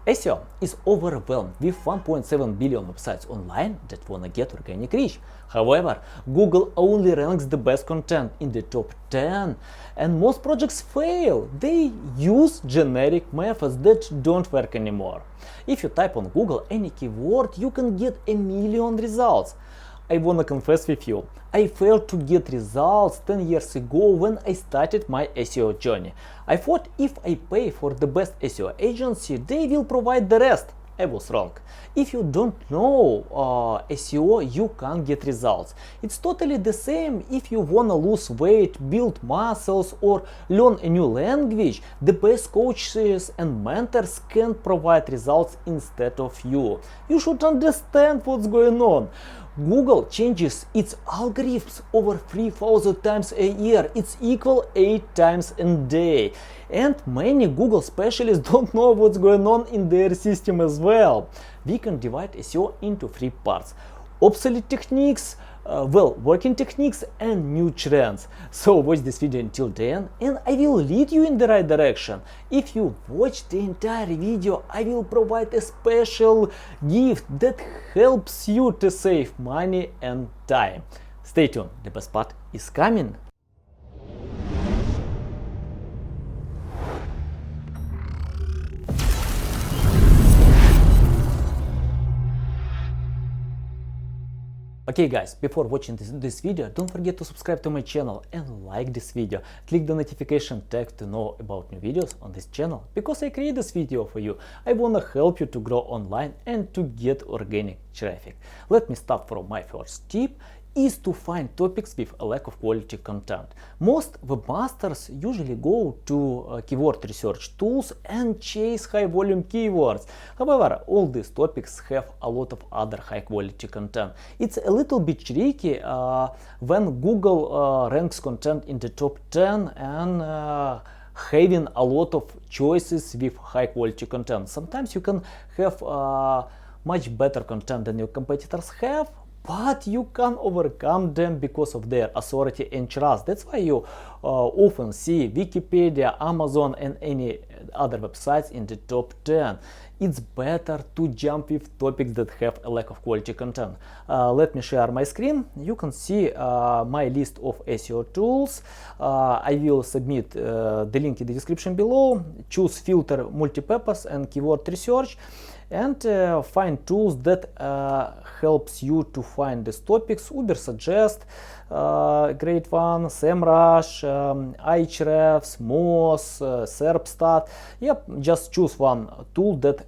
SEO is overwhelmed with 1.7 billion websites online that wanna get organic reach. However, Google only ranks the best content in the top 10, and most projects fail. They use generic methods that don't work anymore. If you type on Google any keyword, you can get a million results. I wanna confess with you, I failed to get results 10 years ago when I started my SEO journey. I thought if I pay for the best SEO agency, they will provide the rest. I was wrong. If you don't know SEO, you can't get results. It's totally the same if you wanna lose weight, build muscles, or learn a new language. The best coaches and mentors can't provide results instead of you. You should understand what's going on. Google changes its algorithms over 3,000 times a year. It's equal 8 times a day. And many Google specialists don't know what's going on in their system as well. We can divide SEO into 3 parts: obsolete techniques, working techniques, and new trends. So watch this video until the end and I will lead you in the right direction. If you watch the entire video, I will provide a special gift that helps you to save money and time. Stay tuned, the best part is coming. Okay guys, before watching this video, don't forget to subscribe to my channel and like this video. Click the notification tag to know about new videos on this channel, because I create this video for you. I wanna help you to grow online and to get organic traffic. Let me start from my first tip is to find topics with a lack of quality content. Most webmasters usually go to keyword research tools and chase high volume keywords. However, all these topics have a lot of other high quality content. It's a little bit tricky when Google ranks content in the top 10 and having a lot of choices with high quality content. Sometimes you can have much better content than your competitors have, but you can overcome them because of their authority and trust. That's why you often see Wikipedia, Amazon, and any other websites in the top 10. It's better to jump with topics that have a lack of quality content. Let me share my screen. You can see my list of SEO tools. I will submit the link in the description below. Choose filter multipurpose and keyword research, and find tools that helps you to find these topics. Ubersuggest, great one, SEMrush, Ahrefs, Moz, Serpstat. Yep, just choose one tool that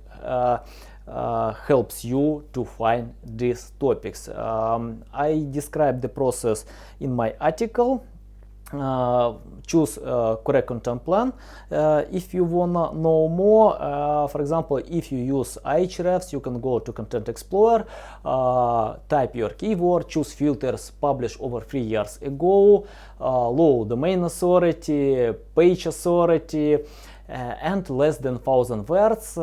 helps you to find these topics. I describe the process in my article. Choose correct content plan. If you wanna know more, for example, if you use Ahrefs, you can go to Content Explorer, type your keyword, choose filters published over 3 years ago, low domain authority, page authority, and less than 1,000 words.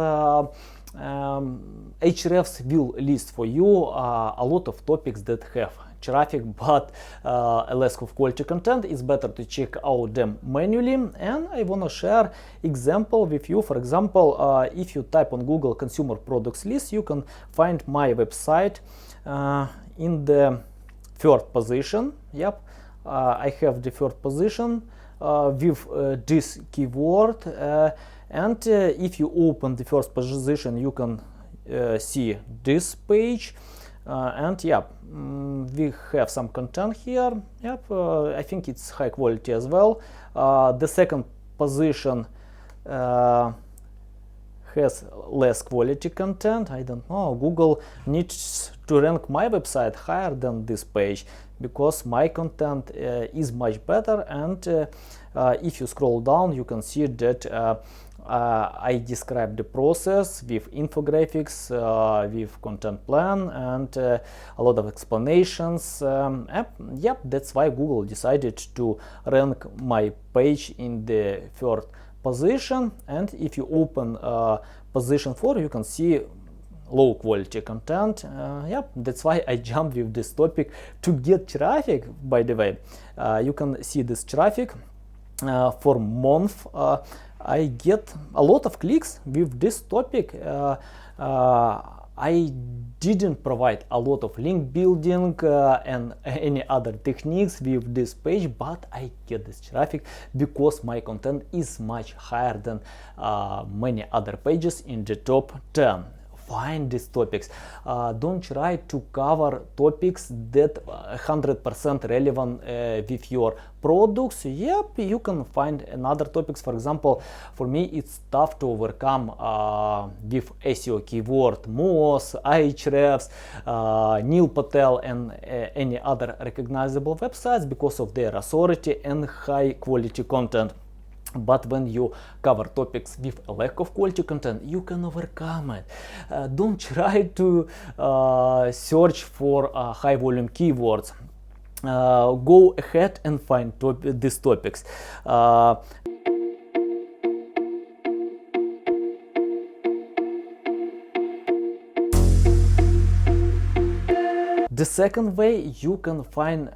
Ahrefs will list for you a lot of topics that have traffic but a lack of quality content. It's better to check out them manually, and I want to share example with you. For example, if you type on Google consumer products list, you can find my website in the third position. Yep, I have the third position with this keyword, and if you open the first position, you can see this page. And yeah, we have some content here. Yep, I think it's high quality as well. The second position has less quality content. I don't know, Google needs to rank my website higher than this page because my content is much better. And if you scroll down, you can see that I describe the process with infographics, with content plan, and a lot of explanations. Yep, that's why Google decided to rank my page in the third position. And if you open position 4, you can see low quality content. Yep, that's why I jumped with this topic to get traffic. By the way, you can see this traffic for month. I get a lot of clicks with this topic. I didn't provide a lot of link building and any other techniques with this page, but I get this traffic because my content is much higher than many other pages in the top 10. Find these topics. Don't try to cover topics that 100% relevant with your products. Yep, you can find another topics. For example, for me it's tough to overcome with SEO keyword Moz, Ahrefs, Neil Patel and any other recognizable websites because of their authority and high quality content. But when you cover topics with a lack of quality content, you can overcome it. Don't try to search for high volume keywords. Go ahead and find these topics. The second way, you can find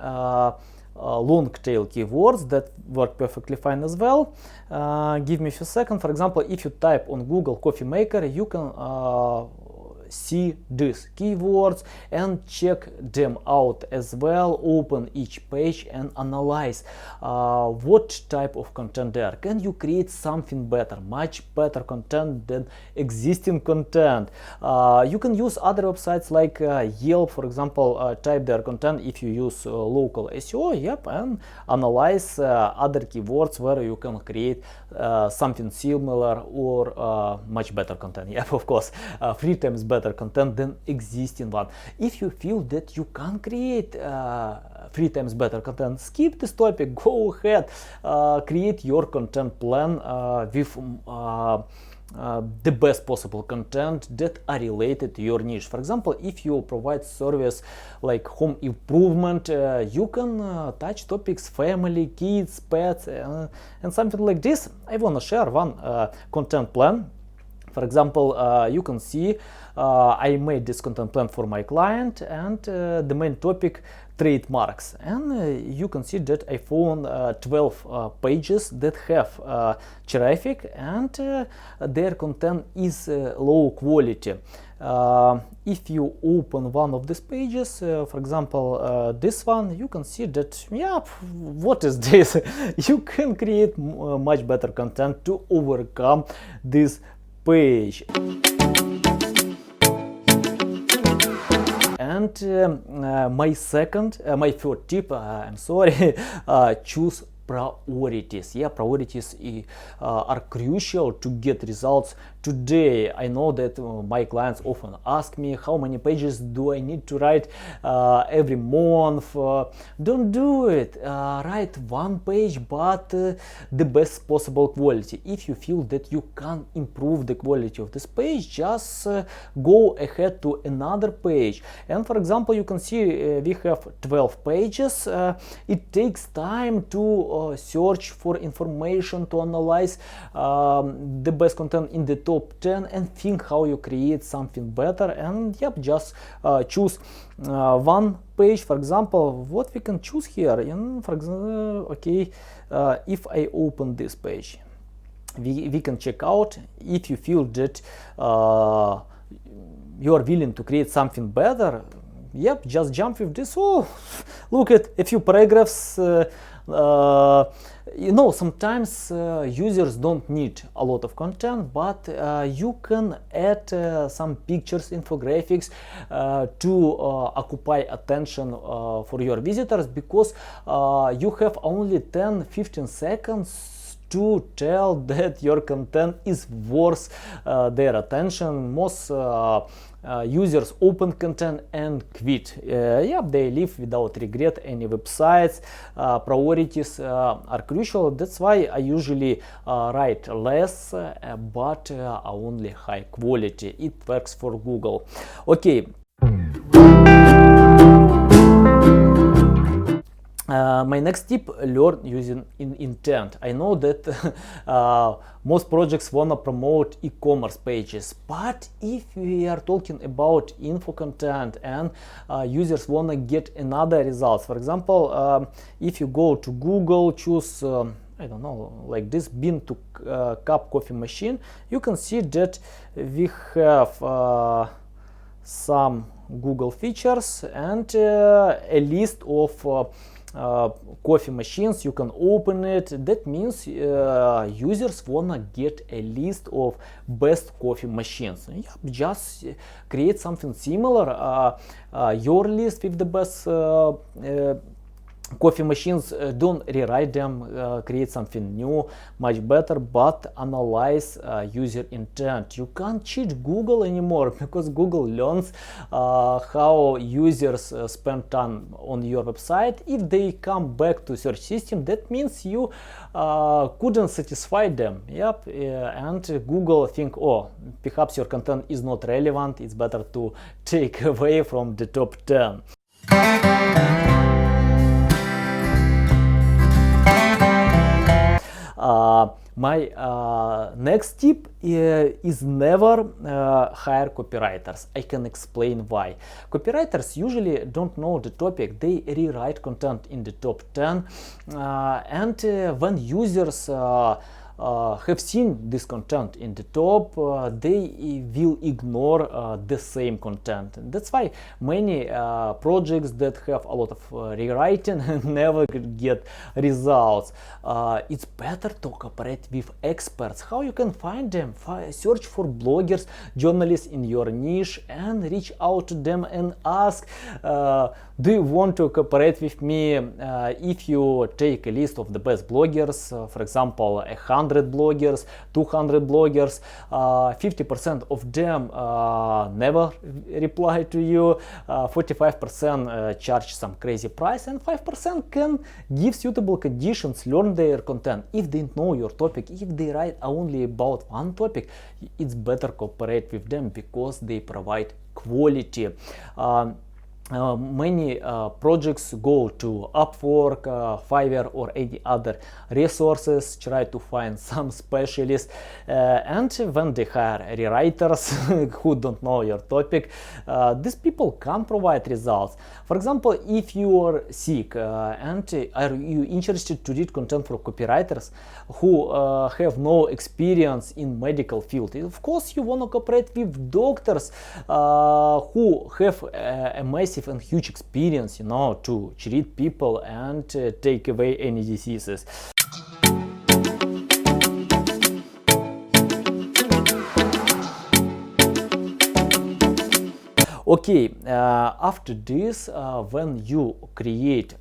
long tail keywords that work perfectly fine as well. Give me a few seconds. For example, if you type on Google coffee maker, you can see these keywords and check them out as well. Open each page and analyze what type of content there. Can you create something better, much better content than existing content? You can use other websites like Yelp, for example. Type their content if you use local SEO, yep, and analyze other keywords where you can create something similar or much better content. Yep, of course, 3 times better content than existing one. If you feel that you can create 3 times better content, skip this topic, go ahead, create your content plan with the best possible content that are related to your niche. For example, if you provide service like home improvement, you can touch topics family, kids, pets, and something like this. I want to share one content plan. For example, you can see I made this content plan for my client, and the main topic trademarks, and you can see that I found 12 pages that have traffic and their content is low quality. If you open one of these pages, for example this one, you can see that, yeah, what is this? You can create much better content to overcome this page. And my third tip, I'm sorry, choose priorities. Yeah, priorities are crucial to get results today. I know that my clients often ask me how many pages do I need to write every month. Don't do it. Write 1 page, but the best possible quality. If you feel that you can improve the quality of this page, just go ahead to another page. And for example, you can see we have 12 pages. It takes time to search for information, to analyze the best content in the top 10 and think how you create something better. And yep, just choose 1 page. For example, what we can choose here, and for example, okay, if I open this page, we can check out. If you feel that you are willing to create something better, yep, just jump with this. Oh, look at a few paragraphs. You know, sometimes users don't need a lot of content, but you can add some pictures, infographics to occupy attention for your visitors, because you have only 10-15 seconds to tell that your content is worth their attention. Most users open content and quit. Yeah, they leave without regret any websites. Priorities are crucial. That's why I usually write less, but only high quality. It works for Google. Okay. My next tip, learn using intent. I know that most projects want to promote e-commerce pages, but if we are talking about info content and users want to get another results, for example, if you go to Google, choose I don't know, like this bean to cup coffee machine, you can see that we have some Google features and a list of coffee machines. You can open it. That means users wanna get a list of best coffee machines. Yep, just create something similar. Your list with the best coffee machines. Don't rewrite them, create something new, much better, but analyze user intent. You can't cheat Google anymore, because Google learns how users spend time on your website. If they come back to search system, that means you couldn't satisfy them. Yep, and Google think, oh, perhaps your content is not relevant, it's better to take away from the top 10. My next tip is never hire copywriters. I can explain why. Copywriters usually don't know the topic. They rewrite content in the top 10, and when users have seen this content in the top, they will ignore the same content. That's why many projects that have a lot of rewriting never get results. It's better to cooperate with experts. How you can find them? Search for bloggers, journalists in your niche, and reach out to them and ask, do you want to cooperate with me? If you take a list of the best bloggers, for example, 100 bloggers, 200 bloggers, 50% of them never reply to you, 45% charge some crazy price, and 5% can give suitable conditions, learn their content. If they know your topic, if they write only about one topic, it's better cooperate with them because they provide quality. Many projects go to Upwork, Fiverr, or any other resources, try to find some specialists, and when they hire rewriters who don't know your topic, these people can't provide results. For example, if you are sick and are you interested to read content for copywriters who have no experience in medical field, of course you want to cooperate with doctors who have a massive and huge experience, to treat people and take away any diseases. Okay, after this, when you create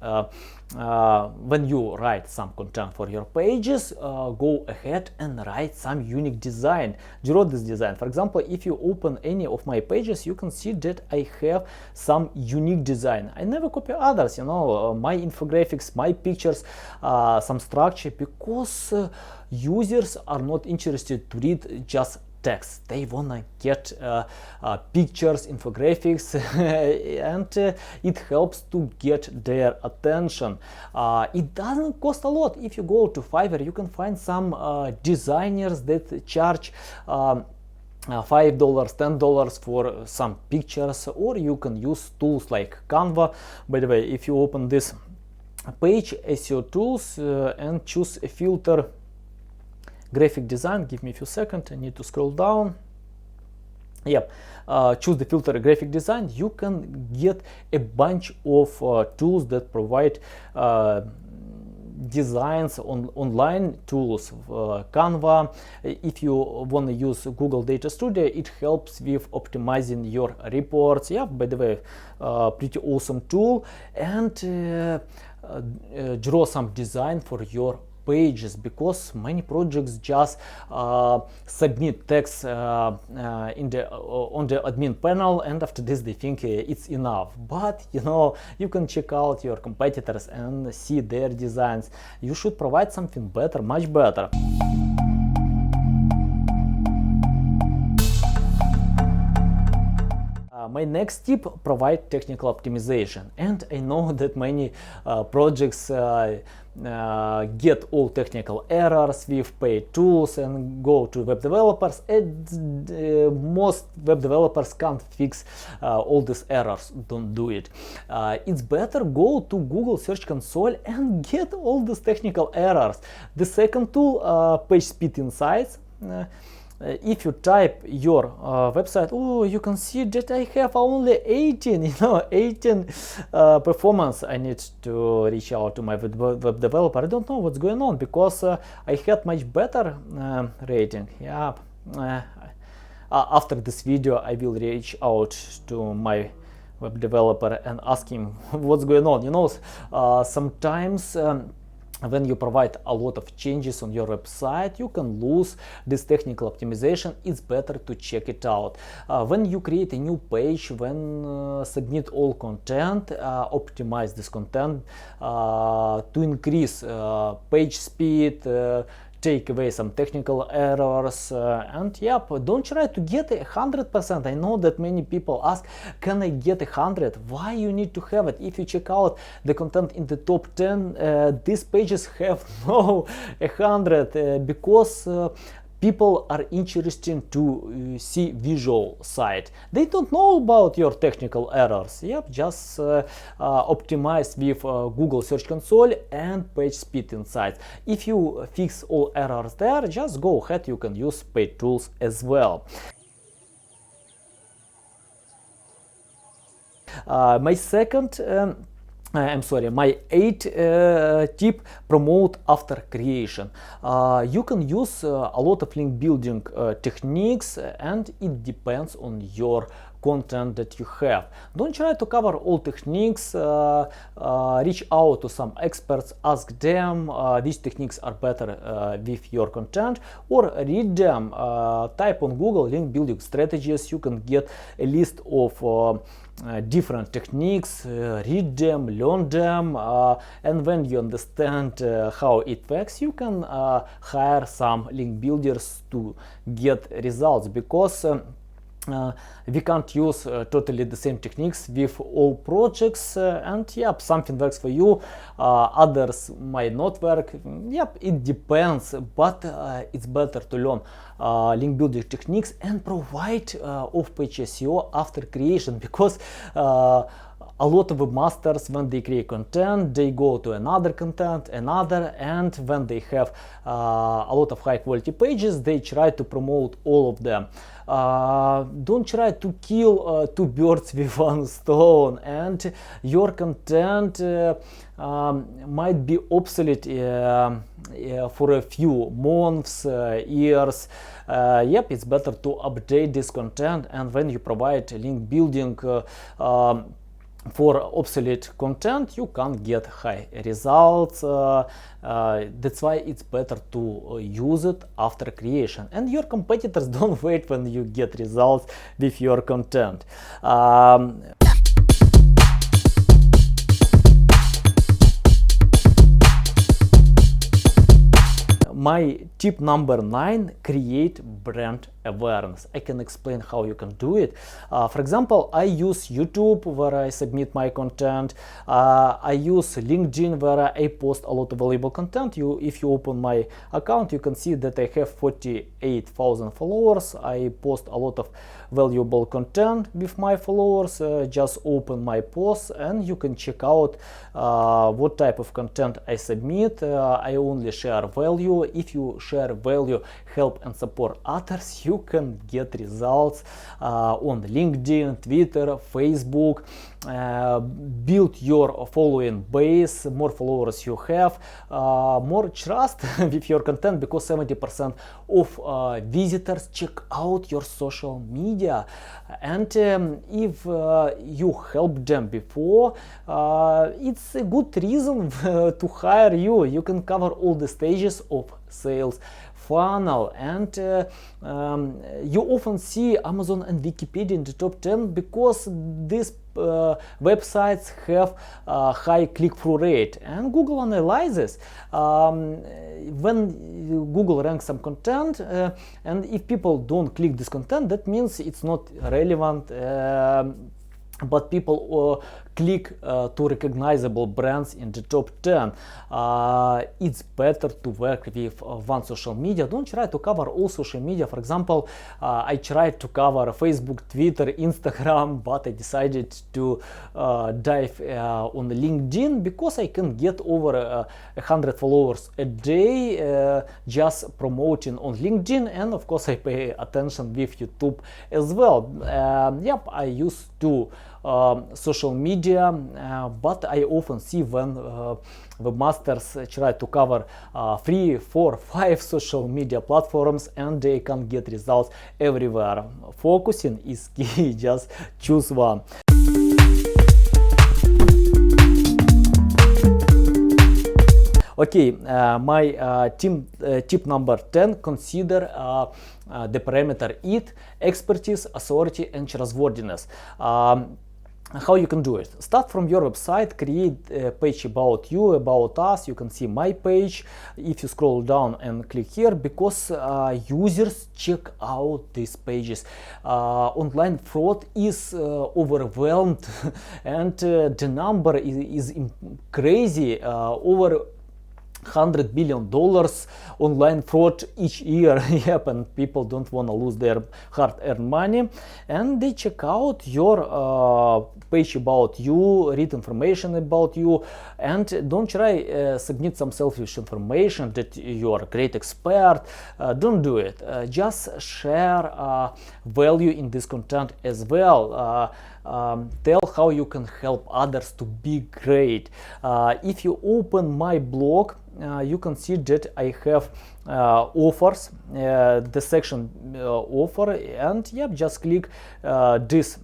when you write some content for your pages, go ahead and write some unique design. Draw this design. For example, if you open any of my pages, you can see that I have some unique design. I never copy others, my infographics, my pictures, some structure, because users are not interested to read just text. They wanna get pictures, infographics, and it helps to get their attention. It doesn't cost a lot. If you go to Fiverr, you can find some designers that charge $5, $10 for some pictures, or you can use tools like Canva. By the way, if you open this page, SEO tools, and choose a filter, graphic design, give me a few seconds, I need to scroll down. Yep, choose the filter graphic design. You can get a bunch of tools that provide designs on online tools. Canva, if you want to use Google Data Studio, it helps with optimizing your reports. Yeah, by the way, pretty awesome tool. And draw some design for your pages, because many projects just submit text on the admin panel, and after this they think it's enough. But you can check out your competitors and see their designs. You should provide something better, much better. My next tip, provide technical optimization. And I know that many projects get all technical errors with paid tools and go to web developers, and most web developers can't fix all these errors. Don't do it. It's better go to Google Search Console and get all these technical errors. The second tool, PageSpeed Insights. If you type your website, oh, you can see that I have only 18, 18 performance. I need to reach out to my web developer. I don't know what's going on, because I had much better rating. Yeah. After this video, I will reach out to my web developer and ask him what's going on. Sometimes when you provide a lot of changes on your website, you can lose this technical optimization. It's better to check it out. When you create a new page, when submit all content, optimize this content to increase page speed, take away some technical errors, and yep, don't try to get 100%. I know that many people ask, can I get 100? Why you need to have it? If you check out the content in the top 10, these pages have no 100, because people are interested to see visual side. They don't know about your technical errors. Yep, just optimize with Google Search Console and PageSpeed Insights. If you fix all errors there, just go ahead, you can use paid tools as well. My eighth tip, promote after creation. You can use a lot of link building techniques, and it depends on your content that you have. Don't try to cover all techniques. Reach out to some experts, ask them which techniques are better with your content, or read them. Type on Google link building strategies. You can get a list of different techniques, read them, learn them, and when you understand how it works, you can hire some link builders to get results, because we can't use totally the same techniques with all projects, and yep, something works for you, others might not work. Yep, it depends, but it's better to learn link building techniques and provide off-page SEO after creation, because a lot of webmasters, when they create content, they go to another content, and when they have a lot of high quality pages, they try to promote all of them. Don't try to kill two birds with one stone, and your content might be obsolete for a few months, years. Yep, it's better to update this content, and when you provide link building for obsolete content, you can't get high results. That's why it's better to use it after creation, and your competitors don't wait when you get results with your content. My tip number 9, create brand awareness. I can explain how you can do it. For example, I use YouTube, where I submit my content. I use LinkedIn, where I post a lot of valuable content. If you open my account, you can see that I have 48,000 followers. I post a lot of valuable content with my followers. Just open my posts and you can check out what type of content I submit. I only share value. If you share value, help and support others, you can get results on LinkedIn, Twitter, Facebook. Build your following base. More followers you have, more trust with your content, because 70% of visitors check out your social media. And if you helped them before, it's a good reason to hire you. You can cover all the stages of sales funnel, and you often see Amazon and Wikipedia in the top 10 because these websites have high click-through rate, and Google analyzes when Google ranks some content, and if people don't click this content, that means it's not relevant, but people click to recognizable brands in the top 10. It's better to work with one social media. Don't try to cover all social media. For example, I tried to cover Facebook, Twitter, Instagram, but I decided to dive on LinkedIn because I can get over 100 followers a day just promoting on LinkedIn, and of course I pay attention with YouTube as well. Yep, I used to social media, but I often see when webmasters try to cover 3, 4, 5 social media platforms and they can get results everywhere. Focusing is key, just choose one. Okay, my tip number 10, consider the parameter EAT: expertise, authority, and trustworthiness. How you can do it? Start from your website, create a page about you, about us. You can see my page if you scroll down and click here, because users check out these pages. Online fraud is overwhelmed and the number is crazy. Over $100 billion online fraud each year. Yep, and people don't want to lose their hard-earned money, and they check out your page about you, read information about you, and don't try submit some selfish information that you are a great expert. Don't do it. Just share value in this content as well. Tell how you can help others to be great. If you open my blog, you can see that I have offers, the section offer, and yep, just click this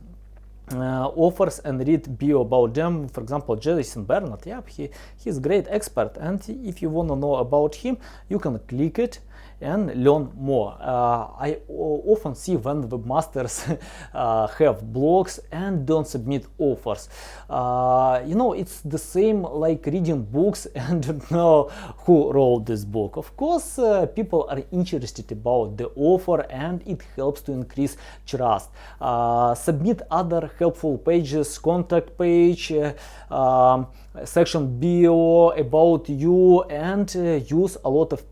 offers and read bio about them. For example, Jason Bernard, yep, he's a great expert, and if you want to know about him, you can click it and learn more. I often see when webmasters have blogs and don't submit offers. You know, it's the same like reading books and don't know who wrote this book. Of course, people are interested about the offer, and it helps to increase trust. Submit other helpful pages, contact page, section bio about you, and use a lot of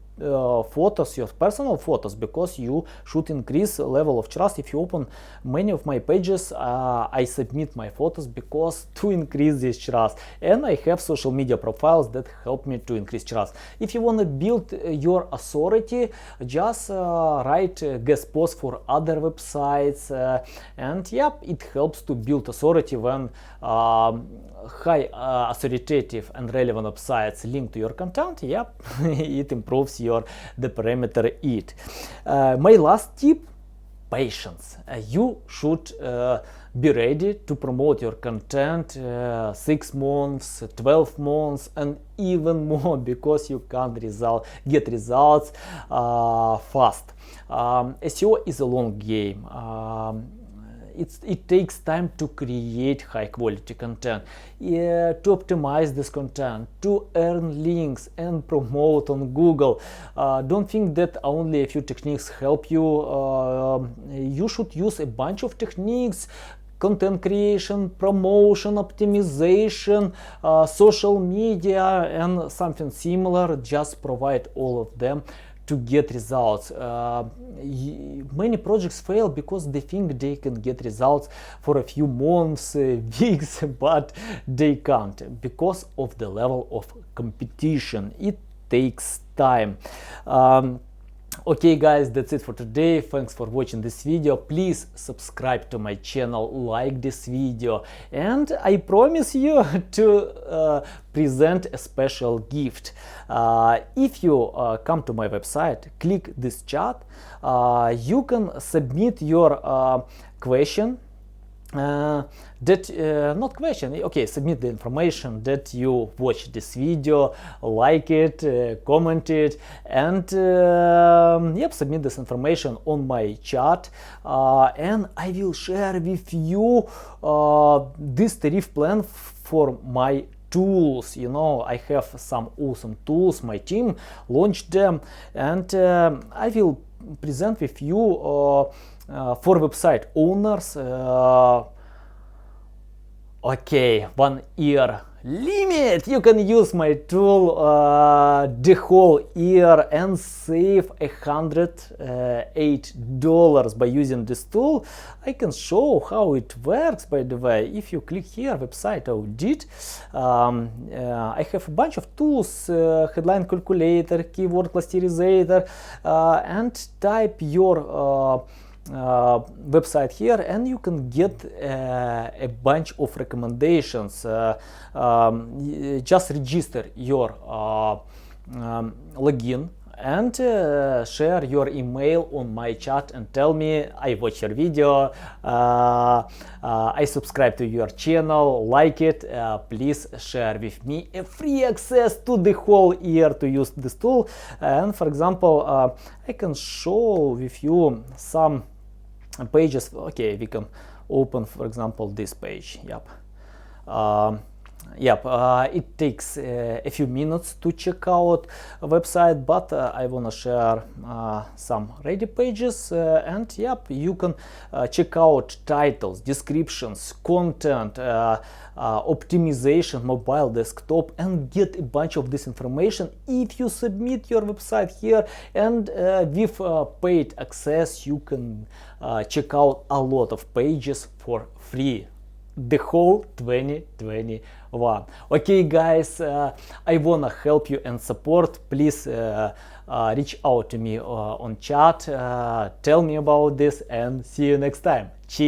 photos, your personal photos, because you should increase the level of trust. If you open many of my pages, I submit my photos because to increase this trust, and I have social media profiles that help me to increase trust. If you want to build your authority, just write guest posts for other websites, and yep, it helps to build authority when high authoritative and relevant websites link to your content. Yep, it improves the parameter EAT. My last tip: patience. You should be ready to promote your content 6 months, 12 months, and even more, because you can't get results fast. SEO is a long game. It takes time to create high quality content, to optimize this content, to earn links and promote on Google. Don't think that only a few techniques help you. You should use a bunch of techniques: content creation, promotion, optimization, social media, and something similar. Just provide all of them to get results. Many projects fail because they think they can get results for a few months, weeks, but they can't because of the level of competition. It takes time. Okay guys, that's it for today. Thanks for watching this video. Please subscribe to my channel, like this video, and I promise you to present a special gift. If you come to my website, click this chat, you can submit your question not question, okay, submit the information that you watch this video, like it, comment it, and yep, submit this information on my chat, and I will share with you this tariff plan for my tools. You know, I have some awesome tools, my team launched them, and I will present with you for website owners. Okay, 1 year limit. You can use my tool the whole year and save $108 by using this tool. I can show how it works, by the way. If you click here, website audit, I have a bunch of tools, headline calculator, keyword clusterizer, and type your website here, and you can get a bunch of recommendations. Just register your login and share your email on my chat and tell me I watch your video, I subscribe to your channel, like it, please share with me a free access to the whole year to use this tool. And for example, I can show with you some pages. Okay, we can open, for example, this page. Yep. It takes a few minutes to check out a website, but I want to share some ready pages, and yep, you can check out titles, descriptions, content, optimization, mobile, desktop, and get a bunch of this information if you submit your website here. And with paid access, you can check out a lot of pages for free the whole 2021. Okay guys, I wanna help you and support. Please reach out to me on chat, tell me about this, and see you next time. Cheers.